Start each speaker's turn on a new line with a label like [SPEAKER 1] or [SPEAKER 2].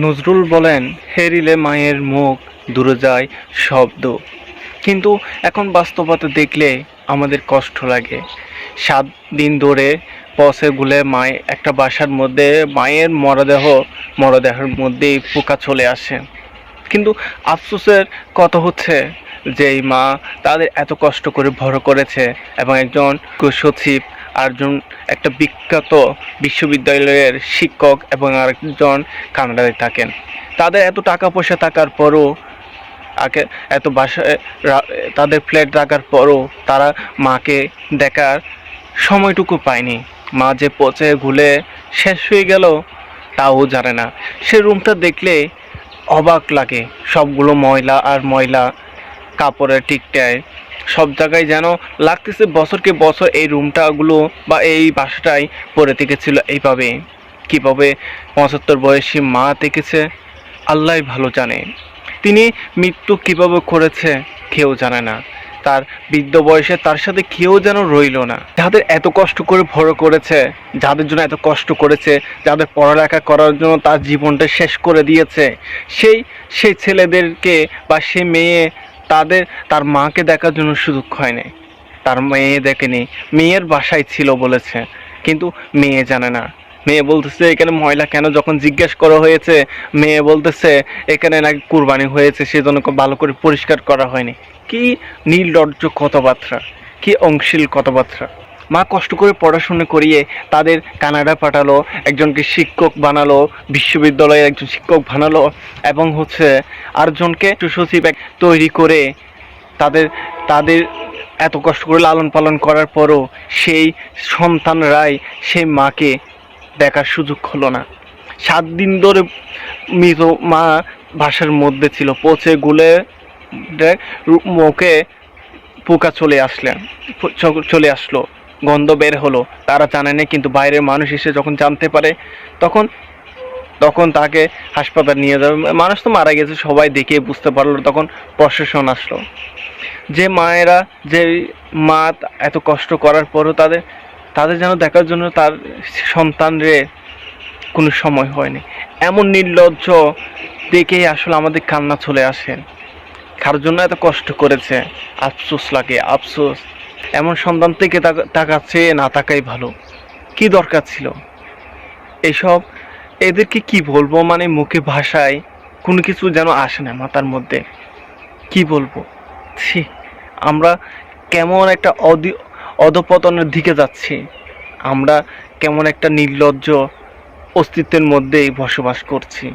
[SPEAKER 1] নজরুল বলেন, হেরিলে মায়ের মুখ দূরে যায় শব্দ। কিন্তু এখন বাস্তবতা দেখলে আমাদের কষ্ট লাগে। 7 দিন ধরে পচে গুলে মায় একটা বাসার মধ্যে মায়ের মরদেহের মধ্যেই পোকা চলে আসে। কিন্তু আফসোসের কথা হচ্ছে যে এই মা তাদের এত কষ্ট করে বড় করেছে এবং একজন সচিব, একজন একটা বিখ্যাত বিশ্ববিদ্যালয়ের শিক্ষক এবং আরেকজন কানাডায় থাকেন। তাদের এত টাকা পয়সা থাকার পরও, আগে এত বাসায় তাদের ফ্ল্যাট রাখার পরও তারা মাকে দেখার সময়টুকু পায়নি। মা যে পচে ঘুলে শেষ হয়ে গেল তাও জানে না। সে রুমটা দেখলে অবাক লাগে, সবগুলো ময়লা আর ময়লা, কাপড়ের টিকটায় সব জায়গায় যেন লাগতেছে বছরকে বছর এই রুমটাগুলো বা এই বাসাটাই পড়ে থেকেছিল এইভাবে। কীভাবে 75 বয়সী মা থেকেছে আল্লাহই ভালো জানে। তিনি মৃত্যু কিভাবে করেছে কেউ জানে না। তার বৃদ্ধ বয়সে তার সাথে কেউ যেন রইল না। যাদের এত কষ্ট করে বড় করেছে, যাদের জন্য এত কষ্ট করেছে, যাদের পড়ালেখা করার জন্য তার জীবনটা শেষ করে দিয়েছে, সেই ছেলেদেরকে বা সে মেয়ে তার মাকে দেখার জন্য সুযোগ হয়নি। তার মেয়ে দেখেনি, মেয়ের বাসায় ছিল বলেছে, কিন্তু মেয়ে জানে না। মেয়ে বলতেছে এখানে ময়লা কেন, যখন জিজ্ঞেস করা হয়েছে মেয়ে বলতেছে এখানে নাকি কুরবানি হয়েছে, সেজন্য ভালো করে পরিষ্কার করা হয়নি। কি নির্লজ্জ কথাবার্তা, কি অংশীল কথাবার্তা। মা কষ্ট করে পড়াশোনা করিয়ে তাদের কানাডা পাঠালো, একজনকে শিক্ষক বানালো, বিশ্ববিদ্যালয়ের একজন শিক্ষক বানালো, এবং আরেকজনকে সচিব তৈরি করে তাদের তাদের এত কষ্ট করে লালন পালন করার পরও সেই সন্তানরাই সেই মাকে দেখার সুযোগ হলো না। 7 দিন ধরে মৃত মা বাসার মধ্যে ছিল, পচে গুলে মুখে পোকা চলে আসলো, গন্ধ বের হলো। তারা জানে না, কিন্তু বাইরের মানুষ এসে যখন জানতে পারে তখন তাকে হাসপাতাল নিয়ে যাবে। মানুষ তো মারা গেছে, সবাই দেখে বুঝতে পারলো। তখন প্রশাসন আসলো। যে মা এত কষ্ট করার পরও তাদের যেন দেখার জন্য তার সন্তানরে কোনো সময় হয়নি। এমন নির্লজ্জ দেখেই আসলে আমাদের কান্না চলে আসে। কার জন্য এত কষ্ট করেছে, আফসোস লাগে, আফসোস। এমন সন্তান থেকে তাকাচ্ছে না থাকাই ভালো। কি দরকার ছিল এইসব? এদেরকে কি বলবো, মানে মুখে ভাষায় কোনো কিছু যেন আসে না মাথার মধ্যে। কি বলবো? ছি, আমরা কেমন একটা অধপতনের দিকে যাচ্ছি। আমরা কেমন একটা নির্লজ্জ অস্তিত্বের মধ্যেই বসবাস করছি।